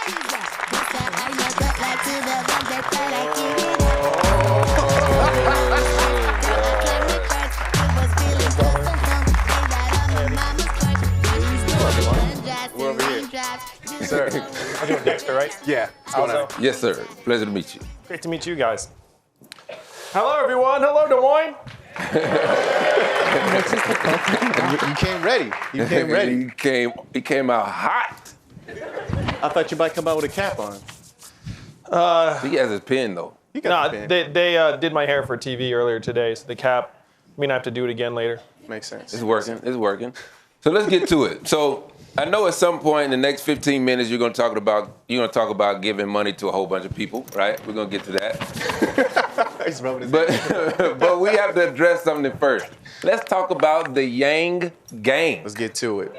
We're over here. Sir, I'm doing Dexter, right? Yeah. Yes, sir. Pleasure to meet you. Great to meet you guys. Hello, everyone. Hello, Des Moines. You came ready. You came ready. He came out hot. I thought you might come out with a cap on. He has his pen, though. You got the pen. They did my hair for TV earlier today, so the cap, I mean, I have to do it again later. Makes sense. It's working. It's working. So let's get to it. So I know at some point in the next 15 minutes you're going to talk about giving money to a whole bunch of people, right? We're going to get to that. He's rubbing his But we have to address something first. Let's talk about the Yang Gang. Let's get to it.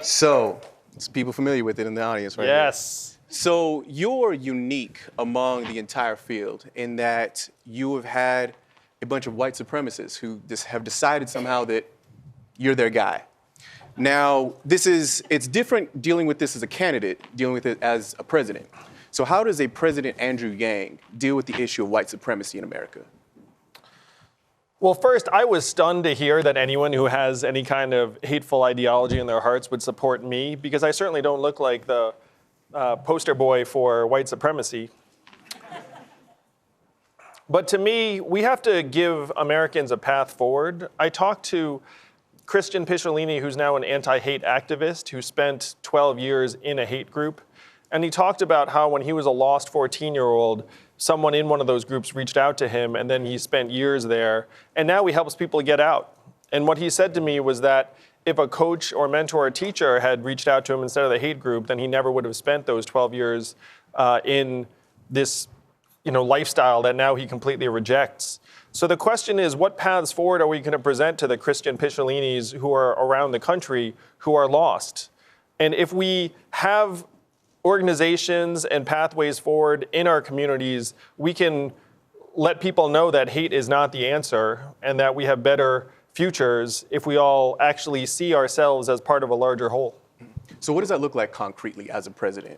So, there's people familiar with it in the audience, right? Yes. So you're unique among the entire field in that you have had a bunch of white supremacists who just have decided somehow that you're their guy. Now, it's different dealing with this as a candidate, dealing with it as a president. So how does a President Andrew Yang deal with the issue of white supremacy in America? Well, first, I was stunned to hear that anyone who has any kind of hateful ideology in their hearts would support me, because I certainly don't look like the poster boy for white supremacy. But to me, we have to give Americans a path forward. I talked to Christian Picciolini, who's now an anti-hate activist, who spent 12 years in a hate group. And he talked about how when he was a lost 14-year-old, someone in one of those groups reached out to him, and then he spent years there. And now he helps people get out. And what he said to me was that if a coach or mentor or teacher had reached out to him instead of the hate group, then he never would have spent those 12 years in this lifestyle that now he completely rejects. So the question is, what paths forward are we going to present to the Christian Picciolinis who are around the country who are lost? And if we have organizations and pathways forward in our communities, we can let people know that hate is not the answer and that we have better futures if we all actually see ourselves as part of a larger whole. So what does that look like concretely as a president?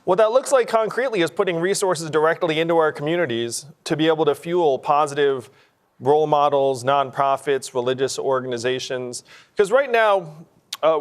What that looks like concretely is putting resources directly into our communities to be able to fuel positive role models, nonprofits, religious organizations. Because right now,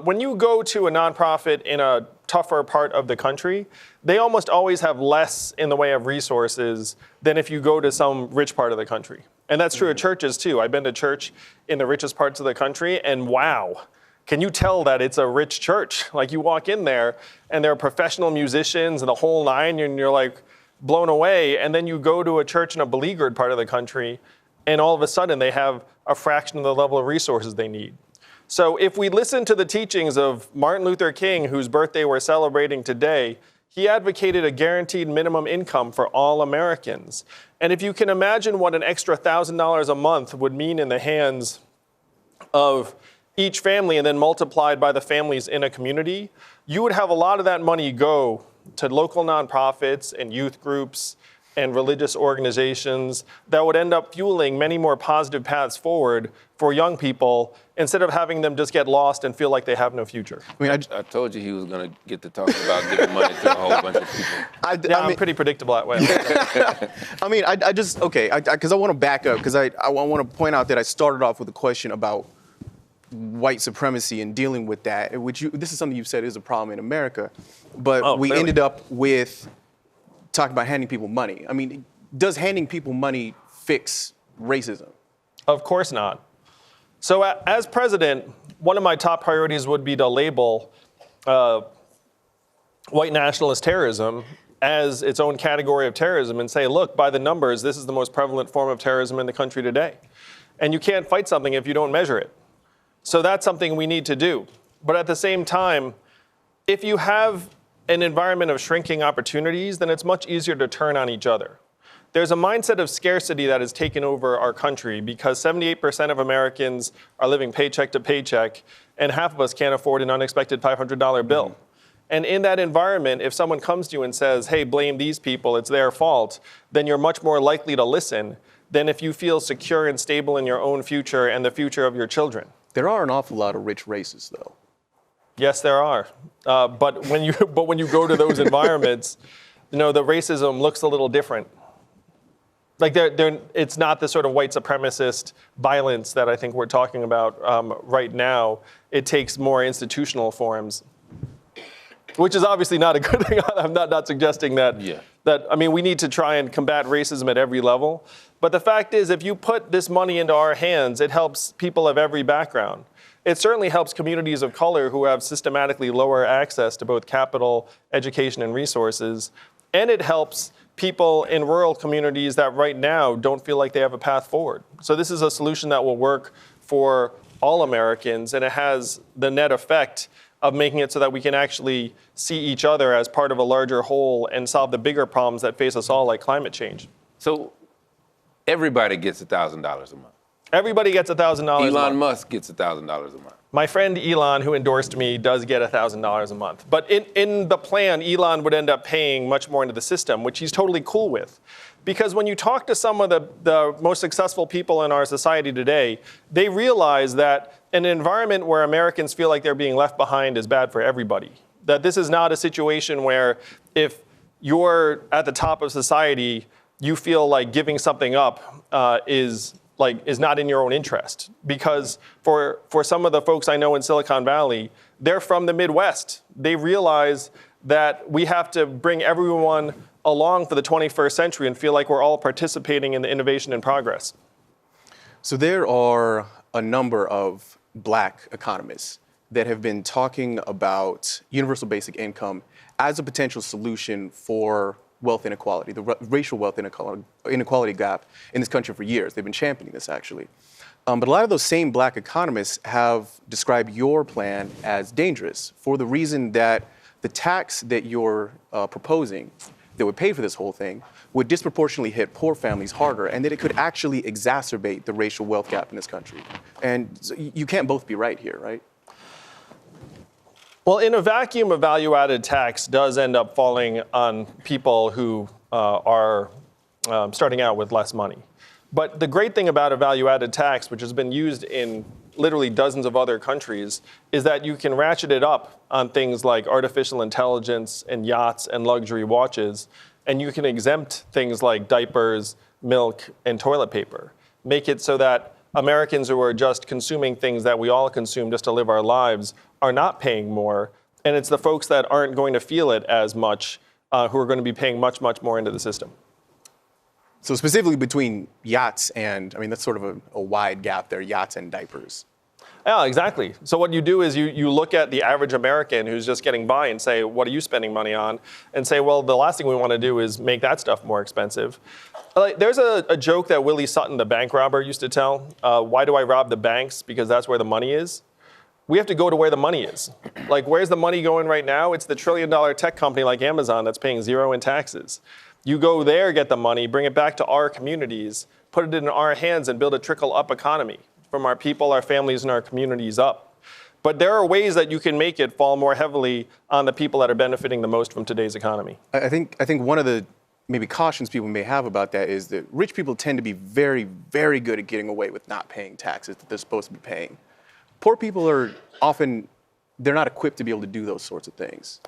when you go to a nonprofit in a tougher part of the country, they almost always have less in the way of resources than if you go to some rich part of the country. And that's true of churches too. I've been to church in the richest parts of the country, and wow, can you tell that it's a rich church? Like, you walk in there and there are professional musicians and the whole nine, and you're like blown away. And then you go to a church in a beleaguered part of the country, and all of a sudden they have a fraction of the level of resources they need. So if we listen to the teachings of Martin Luther King, whose birthday we're celebrating today, he advocated a guaranteed minimum income for all Americans. And if you can imagine what an extra $1,000 a month would mean in the hands of each family and then multiplied by the families in a community, you would have a lot of that money go to local nonprofits and youth groups and religious organizations that would end up fueling many more positive paths forward for young people instead of having them just get lost and feel like they have no future. I mean, I told you he was going to get to talk about giving money to a whole bunch of people. I'm pretty predictable that way. I mean, because I want to back up, because I want to point out that I started off with a question about white supremacy and dealing with that, this is something you've said is a problem in America, but we ended up with talking about handing people money. I mean, does handing people money fix racism? Of course not. So as president, one of my top priorities would be to label white nationalist terrorism as its own category of terrorism and say, look, by the numbers, this is the most prevalent form of terrorism in the country today. And you can't fight something if you don't measure it. So that's something we need to do. But at the same time, if you have an environment of shrinking opportunities, then it's much easier to turn on each other. There's a mindset of scarcity that has taken over our country because 78% of Americans are living paycheck to paycheck, and half of us can't afford an unexpected $500 bill. Mm-hmm. And in that environment, if someone comes to you and says, hey, blame these people, it's their fault, then you're much more likely to listen than if you feel secure and stable in your own future and the future of your children. There are an awful lot of rich racists, though. Yes, there are. But when you go to those environments, the racism looks a little different. Like it's not the sort of white supremacist violence that I think we're talking about right now. It takes more institutional forms, which is obviously not a good thing. I'm not suggesting that. Yeah. We need to try and combat racism at every level. But the fact is, if you put this money into our hands, it helps people of every background. It certainly helps communities of color who have systematically lower access to both capital, education, and resources. And it helps people in rural communities that right now don't feel like they have a path forward. So this is a solution that will work for all Americans, and it has the net effect of making it so that we can actually see each other as part of a larger whole and solve the bigger problems that face us all, like climate change. So everybody gets $1,000 a month. Everybody gets $1,000 a month. Elon Musk gets $1,000 a month. My friend Elon, who endorsed me, does get $1,000 a month. But in the plan, Elon would end up paying much more into the system, which he's totally cool with. Because when you talk to some of the most successful people in our society today, they realize that an environment where Americans feel like they're being left behind is bad for everybody. That this is not a situation where if you're at the top of society, you feel like giving something up is not in your own interest. Because for some of the folks I know in Silicon Valley, they're from the Midwest. They realize that we have to bring everyone along for the 21st century and feel like we're all participating in the innovation and progress. So there are a number of black economists that have been talking about universal basic income as a potential solution for wealth inequality, the racial wealth inequality gap in this country for years. They've been championing this, actually. But a lot of those same black economists have described your plan as dangerous for the reason that the tax that you're proposing that would pay for this whole thing would disproportionately hit poor families harder, and that it could actually exacerbate the racial wealth gap in this country. And so you can't both be right here, right? Well, in a vacuum, a value-added tax does end up falling on people who are starting out with less money. But the great thing about a value-added tax, which has been used in literally dozens of other countries, is that you can ratchet it up on things like artificial intelligence and yachts and luxury watches, and you can exempt things like diapers, milk, and toilet paper. Make it so that Americans who are just consuming things that we all consume just to live our lives are not paying more, and it's the folks that aren't going to feel it as much who are going to be paying much, much more into the system. So specifically between yachts and, that's sort of a wide gap there, yachts and diapers. Yeah, exactly. So what you do is you look at the average American who's just getting by and say, what are you spending money on? And say, well, the last thing we want to do is make that stuff more expensive. There's a joke that Willie Sutton, the bank robber, used to tell. Why do I rob the banks? Because that's where the money is. We have to go to where the money is. Like, where's the money going right now? It's the trillion-dollar tech company like Amazon that's paying zero in taxes. You go there, get the money, bring it back to our communities, put it in our hands, and build a trickle-up economy from our people, our families, and our communities up. But there are ways that you can make it fall more heavily on the people that are benefiting the most from today's economy. I think one of the maybe cautions people may have about that is that rich people tend to be very, very good at getting away with not paying taxes that they're supposed to be paying. Poor people are often, they're not equipped to be able to do those sorts of things.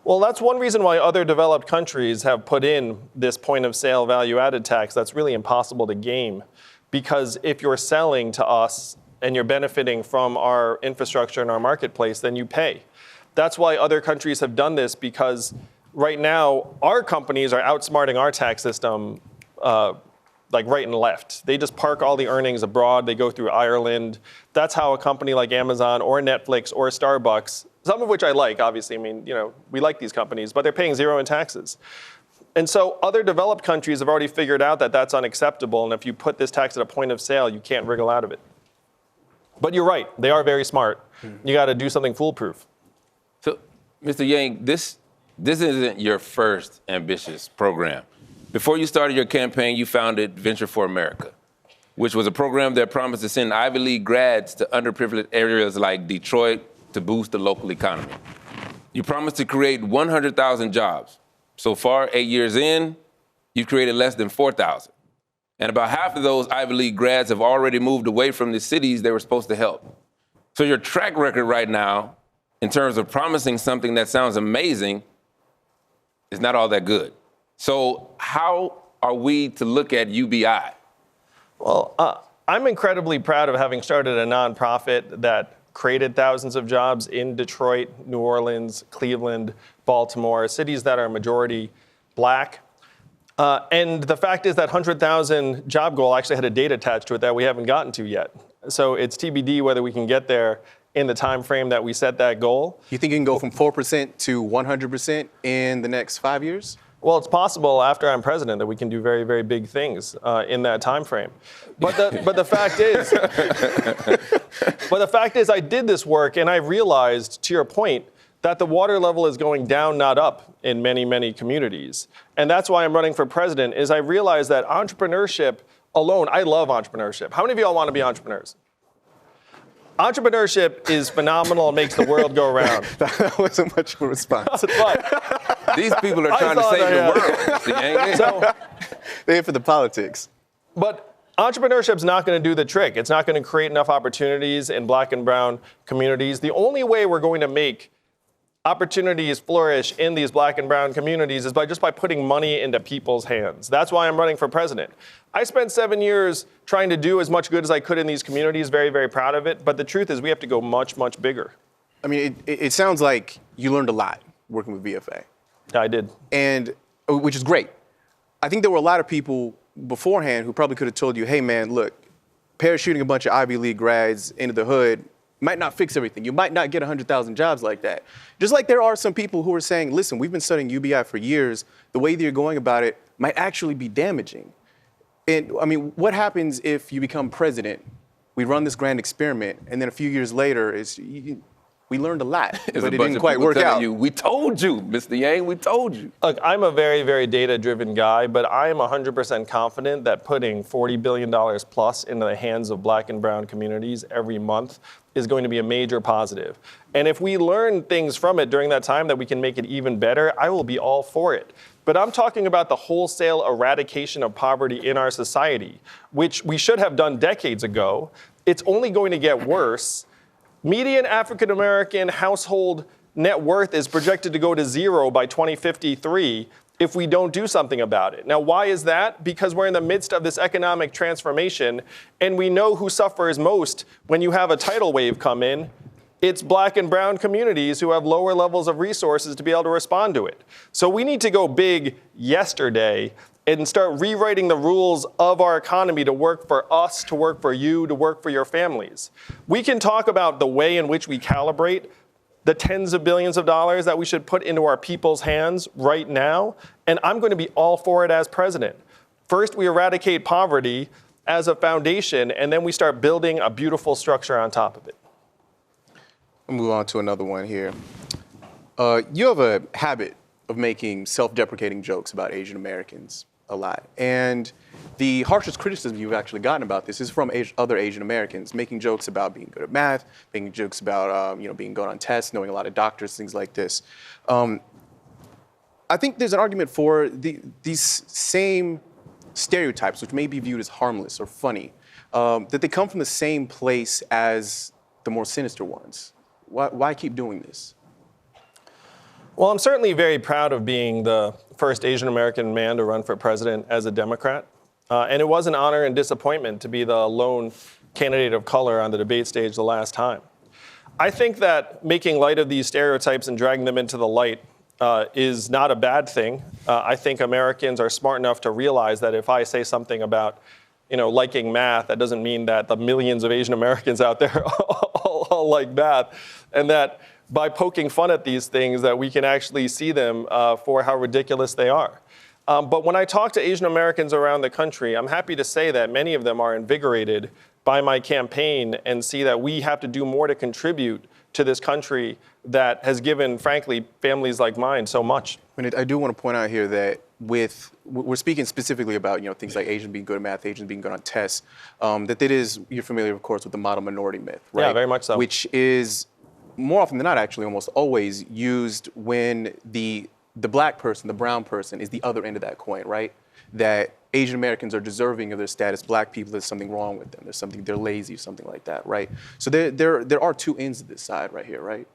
Well, that's one reason why other developed countries have put in this point of sale value-added tax that's really impossible to game. Because if you're selling to us and you're benefiting from our infrastructure and our marketplace, then you pay. That's why other countries have done this, because right now our companies are outsmarting our tax system like right and left. They just park all the earnings abroad. They go through Ireland. That's how a company like Amazon or Netflix or Starbucks, some of which I like, obviously, we like these companies, but they're paying zero in taxes. And so other developed countries have already figured out that that's unacceptable, and if you put this tax at a point of sale, you can't wriggle out of it. But you're right, they are very smart. You got to do something foolproof. So, Mr. Yang, this isn't your first ambitious program. Before you started your campaign, you founded Venture for America, which was a program that promised to send Ivy League grads to underprivileged areas like Detroit to boost the local economy. You promised to create 100,000 jobs. So far, 8 years in, you've created less than 4,000. And about half of those Ivy League grads have already moved away from the cities they were supposed to help. So your track record right now in terms of promising something that sounds amazing, is not all that good. So how are we to look at UBI? Well, I'm incredibly proud of having started a nonprofit that created thousands of jobs in Detroit, New Orleans, Cleveland, Baltimore, cities that are majority black. And the fact is that 100,000 job goal actually had a date attached to it that we haven't gotten to yet. So it's TBD whether we can get there in the time frame that we set that goal. You think you can go from 4% to 100% in the next 5 years? Well, it's possible after I'm president that we can do very, very big things in that time frame. But the fact is, I did this work and I realized, to your point, that the water level is going down, not up, in many, many communities. And that's why I'm running for president. Is I realized that entrepreneurship alone, I love entrepreneurship. How many of y'all want to be entrepreneurs? Entrepreneurship is phenomenal and makes the world go around. That wasn't much of a response. But These people are trying to save the world. Mr. Yang. so, They're here for the politics. But entrepreneurship's not going to do the trick. It's not going to create enough opportunities in black and brown communities. The only way we're going to make opportunities flourish in these black and brown communities is by putting money into people's hands. That's why I'm running for president. I spent 7 years trying to do as much good as I could in these communities, very, very proud of it. But the truth is we have to go much, much bigger. I mean, it sounds like you learned a lot working with VFA. I did. And which is great. I think there were a lot of people beforehand who probably could have told you, hey man, look, parachuting a bunch of Ivy League grads into the hood might not fix everything. You might not get 100,000 jobs like that. Just like there are some people who are saying, listen, we've been studying UBI for years. The way that you're going about it might actually be damaging. And I mean, what happens if you become president? We run this grand experiment, and then a few years later, we learned a lot, but it didn't quite work out. We told you, Mr. Yang, we told you. Look, I'm a very, very data-driven guy, but I am 100% confident that putting $40 billion plus into the hands of black and brown communities every month is going to be a major positive. And if we learn things from it during that time that we can make it even better, I will be all for it. But I'm talking about the wholesale eradication of poverty in our society, which we should have done decades ago. It's only going to get worse. Median African-American household net worth is projected to go to zero by 2053 if we don't do something about it. Now, why is that? Because we're in the midst of this economic transformation, and we know who suffers most when you have a tidal wave come in. It's black and brown communities who have lower levels of resources to be able to respond to it. So we need to go big yesterday and start rewriting the rules of our economy to work for us, to work for you, to work for your families. We can talk about the way in which we calibrate the tens of billions of dollars that we should put into our people's hands right now, and I'm going to be all for it as president. First, we eradicate poverty as a foundation, and then we start building a beautiful structure on top of it. We'll move on to another one here. You have a habit of making self-deprecating jokes about Asian Americans a lot. And the harshest criticism you've actually gotten about this is from other Asian Americans, making jokes about being good at math, making jokes about being good on tests, knowing a lot of doctors, things like this. I think there's an argument for these same stereotypes, which may be viewed as harmless or funny, that they come from the same place as the more sinister ones. Why keep doing this? Well, I'm certainly very proud of being the first Asian American man to run for president as a Democrat. And it was an honor and disappointment to be the lone candidate of color on the debate stage the last time. I think that making light of these stereotypes and dragging them into the light is not a bad thing. I think Americans are smart enough to realize that if I say something about liking math, that doesn't mean that the millions of Asian Americans out there all like math, and that by poking fun at these things that we can actually see them for how ridiculous they are. But when I talk to Asian Americans around the country, I'm happy to say that many of them are invigorated by my campaign and see that we have to do more to contribute to this country that has given, frankly, families like mine so much. I do want to point out here that we're speaking specifically about things like Asians being good at math, Asians being good on tests, you're familiar, of course, with the model minority myth, right? Yeah, very much so. Which is more often than not, actually, almost always used when the black person, the brown person, is the other end of that coin, right? That Asian Americans are deserving of their status. Black people, there's something wrong with them. They're lazy, something like that, right? So there are two ends of this side right here, right?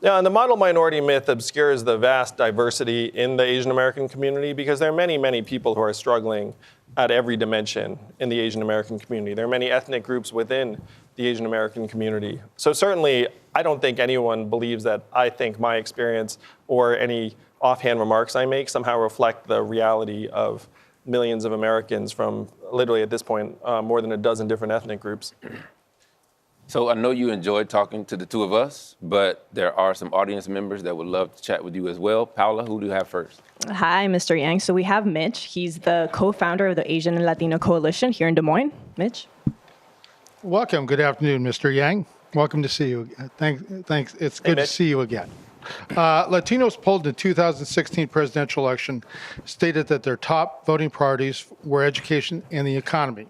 Yeah, and the model minority myth obscures the vast diversity in the Asian American community because there are many, many people who are struggling at every dimension in the Asian American community. There are many ethnic groups within the Asian American community. So certainly, I don't think anyone believes that I think my experience or any offhand remarks I make somehow reflect the reality of millions of Americans from literally at this point, more than a dozen different ethnic groups. So I know you enjoyed talking to the two of us, but there are some audience members that would love to chat with you as well. Paula, who do you have first? Hi, Mr. Yang. So we have Mitch. He's the co-founder of the Asian and Latino Coalition here in Des Moines. Mitch? Welcome. Good afternoon, Mr. Yang. Welcome to see you. Thanks. It's good to see you again. Latinos polled in the 2016 presidential election stated that their top voting priorities were education and the economy.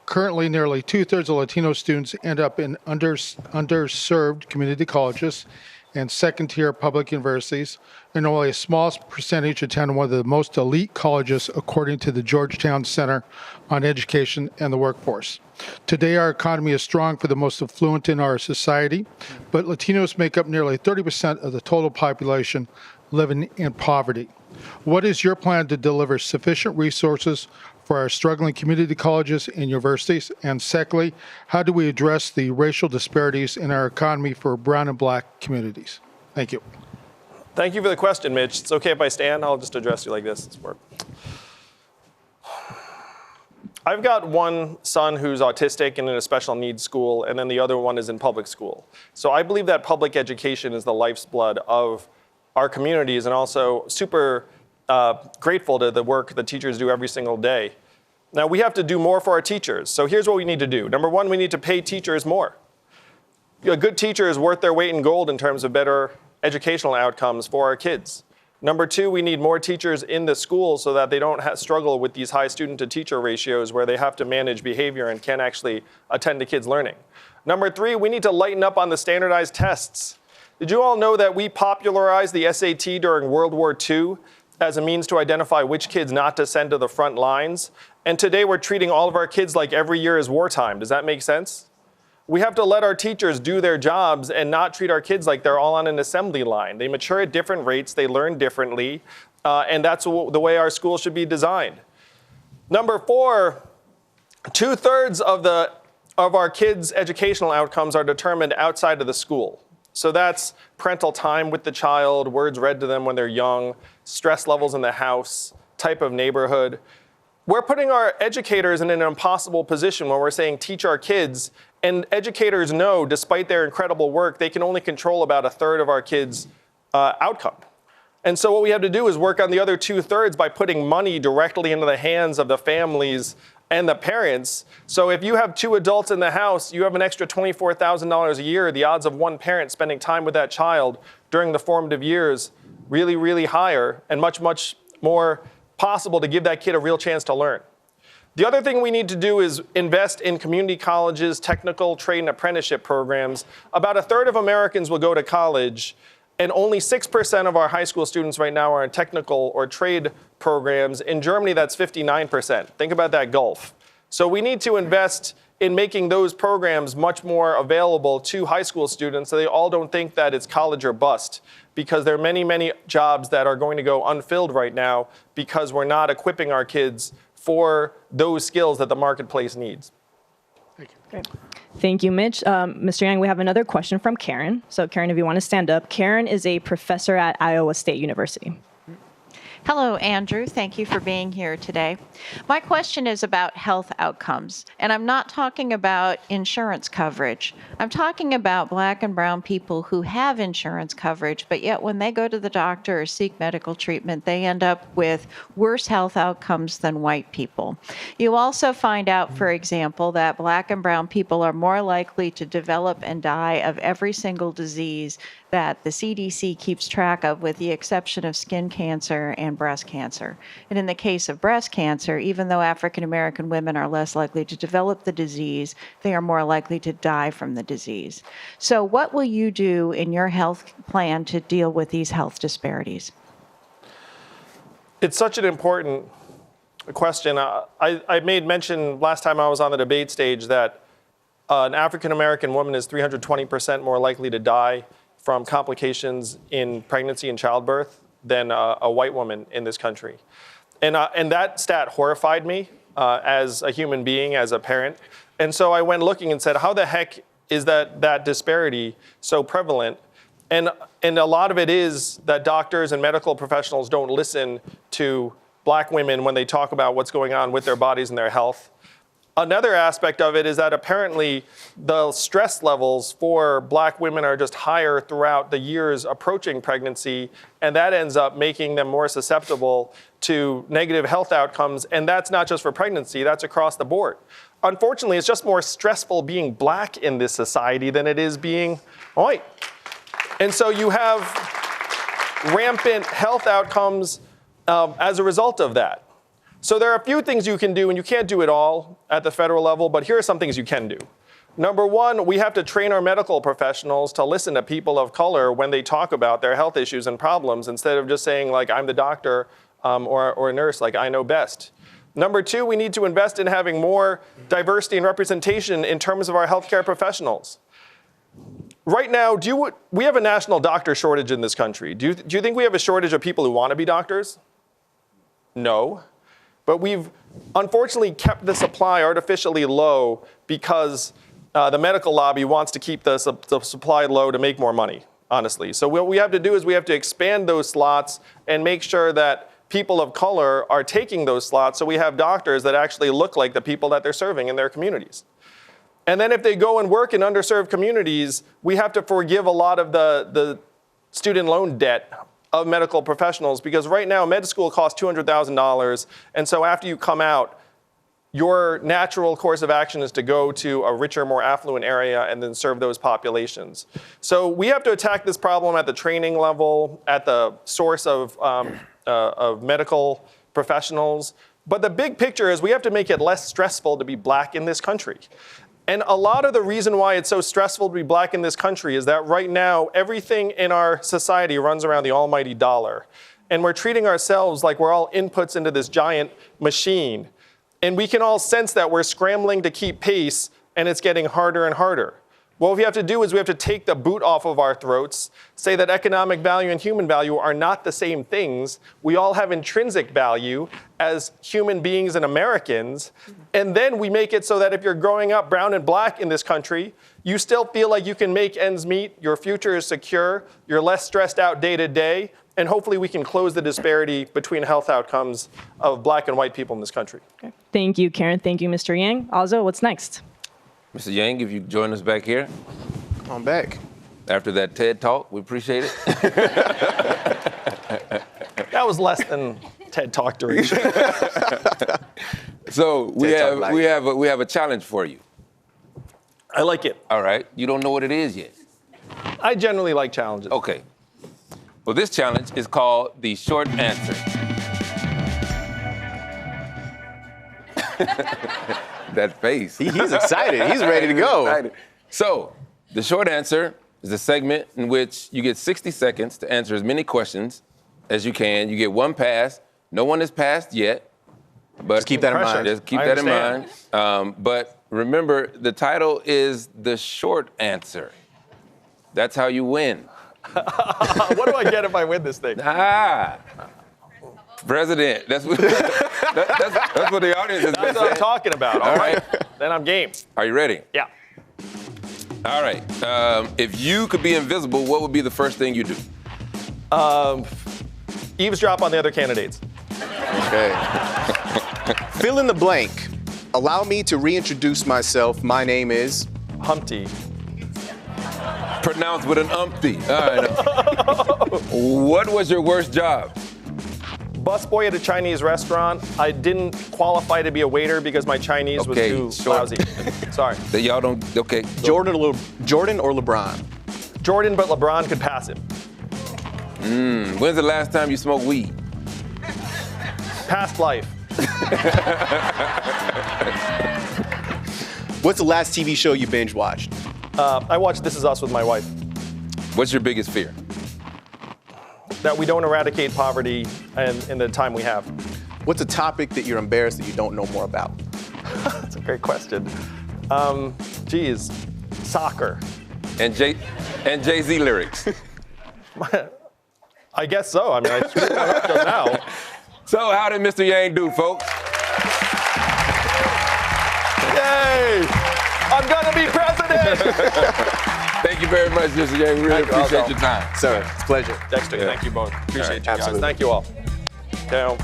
Currently, nearly two-thirds of Latino students end up in underserved community colleges and second-tier public universities, and only a small percentage attend one of the most elite colleges, according to the Georgetown Center on Education and the Workforce. Today, our economy is strong for the most affluent in our society, but Latinos make up nearly 30% of the total population living in poverty. What is your plan to deliver sufficient resources for our struggling community colleges and universities? And secondly, how do we address the racial disparities in our economy for brown and black communities? Thank you. Thank you for the question, Mitch. It's okay if I stand? I'll just address you like this. I've got one son who's autistic and in a special needs school, and then the other one is in public school. So I believe that public education is the life's blood of our communities, and also super grateful to the work that teachers do every single day. Now, we have to do more for our teachers. So here's what we need to do. Number one, we need to pay teachers more. A good teacher is worth their weight in gold in terms of better educational outcomes for our kids. Number two, we need more teachers in the schools so that they don't struggle with these high student-to-teacher ratios where they have to manage behavior and can't actually attend to kids' learning. Number three, we need to lighten up on the standardized tests. Did you all know that we popularized the SAT during World War II as a means to identify which kids not to send to the front lines? And today we're treating all of our kids like every year is wartime. Does that make sense? We have to let our teachers do their jobs and not treat our kids like they're all on an assembly line. They mature at different rates, they learn differently, and that's the way our schools should be designed. Number four, 2/3 of our kids' educational outcomes are determined outside of the school. So that's parental time with the child, words read to them when they're young, stress levels in the house, type of neighborhood. We're putting our educators in an impossible position when we're saying teach our kids, and educators know, despite their incredible work, they can only control about 1/3 of our kids' outcome. And so what we have to do is work on the other 2/3 by putting money directly into the hands of the families and the parents. So if you have 2 adults in the house, you have an extra $24,000 a year. The odds of one parent spending time with that child during the formative years really, really higher, and much, much more possible to give that kid a real chance to learn. The other thing we need to do is invest in community colleges, technical, trade, and apprenticeship programs. About 1/3 of Americans will go to college, and only 6% of our high school students right now are in technical or trade programs. In Germany, that's 59%. Think about that gulf. So we need to invest in making those programs much more available to high school students so they all don't think that it's college or bust, because there are many, many jobs that are going to go unfilled right now because we're not equipping our kids for those skills that the marketplace needs. Thank you. Great. Thank you, Mitch. Mr. Yang, we have another question from Karen. So Karen, if you want to stand up. Karen is a professor at Iowa State University. Hello, Andrew. Thank you for being here today. My question is about health outcomes, and I'm not talking about insurance coverage. I'm talking about Black and brown people who have insurance coverage, but yet when they go to the doctor or seek medical treatment, they end up with worse health outcomes than white people. You also find out, for example, that Black and brown people are more likely to develop and die of every single disease that the CDC keeps track of, with the exception of skin cancer and breast cancer. And in the case of breast cancer, even though African American women are less likely to develop the disease, they are more likely to die from the disease. So what will you do in your health plan to deal with these health disparities? It's such an important question. I made mention last time I was on the debate stage that an African American woman is 320% more likely to die from complications in pregnancy and childbirth than a white woman in this country. And that stat horrified me as a human being, as a parent. And so I went looking and said, how the heck is that disparity so prevalent? And a lot of it is that doctors and medical professionals don't listen to Black women when they talk about what's going on with their bodies and their health. Another aspect of it is that apparently the stress levels for Black women are just higher throughout the years approaching pregnancy, and that ends up making them more susceptible to negative health outcomes. And that's not just for pregnancy, that's across the board. Unfortunately, it's just more stressful being Black in this society than it is being white. And so you have rampant health outcomes as a result of that. So there are a few things you can do, and you can't do it all at the federal level, but here are some things you can do. Number one, we have to train our medical professionals to listen to people of color when they talk about their health issues and problems, instead of just saying, like, I'm the doctor or a nurse, like, I know best. Number two, we need to invest in having more diversity and representation in terms of our healthcare professionals. Right now, we have a national doctor shortage in this country. Do you think we have a shortage of people who want to be doctors? No. But we've unfortunately kept the supply artificially low because the medical lobby wants to keep the supply low to make more money, honestly. So what we have to do is we have to expand those slots and make sure that people of color are taking those slots so we have doctors that actually look like the people that they're serving in their communities. And then if they go and work in underserved communities, we have to forgive a lot of the student loan debt of medical professionals, because right now med school costs $200,000. And so after you come out, your natural course of action is to go to a richer, more affluent area and then serve those populations. So we have to attack this problem at the training level, at the source of medical professionals. But the big picture is we have to make it less stressful to be Black in this country. And a lot of the reason why it's so stressful to be Black in this country is that right now, everything in our society runs around the almighty dollar. And we're treating ourselves like we're all inputs into this giant machine. And we can all sense that we're scrambling to keep pace, and it's getting harder and harder. What we have to do is we have to take the boot off of our throats, say that economic value and human value are not the same things. We all have intrinsic value as human beings and Americans. And then we make it so that if you're growing up brown and Black in this country, you still feel like you can make ends meet, your future is secure, you're less stressed out day to day, and hopefully we can close the disparity between health outcomes of Black and white people in this country. Okay. Thank you, Karen. Thank you, Mr. Yang. Also, what's next? Mr. Yang, if you join us back here Come on back. after that TED Talk, we appreciate it. That was less than TED Talk duration. So we TED Talk have a challenge for you. I like it. All right, you don't know what it is yet. I generally like challenges. Okay. Well, this challenge is called the short answer. That face. He's excited. He's ready to go. Excited. So, the short answer is a segment in which you get 60 seconds to answer as many questions as you can. You get one pass. No one has passed yet. But Just keep that in mind. Just keep I that in understand. mind. But remember, the title is the short answer. That's how you win. What do I get if I win this thing? President. That's what, that's what the audience has been That's what I'm saying. talking about. All right. Then I'm game. Are you ready? Yeah. All right. If you could be invisible, what would be the first thing you do? Eavesdrop on the other candidates. Okay. Fill in the blank. Allow me to reintroduce myself. My name is Humpty. Pronounced with an umpty. All right. What was your worst job? Busboy at a Chinese restaurant. I didn't qualify to be a waiter because my Chinese was too lousy. Sorry. That y'all don't. Okay. Jordan or LeBron? Jordan, but LeBron could pass him. When's the last time you smoked weed? Past life. What's the last TV show you binge watched? I watched This Is Us with my wife. What's your biggest fear? That we don't eradicate poverty in the time we have. What's a topic that you're embarrassed that you don't know more about? That's a great question. Soccer. And Jay-Z lyrics. I guess so. I mean, I screwed that up just now. So how did Mr. Yang do, folks? Yay! I'm gonna be president! Thank you very much, Mr. Yang. We really appreciate your time. Sir, it's a pleasure. Dexter, thank you both. Appreciate you guys. absolutely. Thank you all. Okay.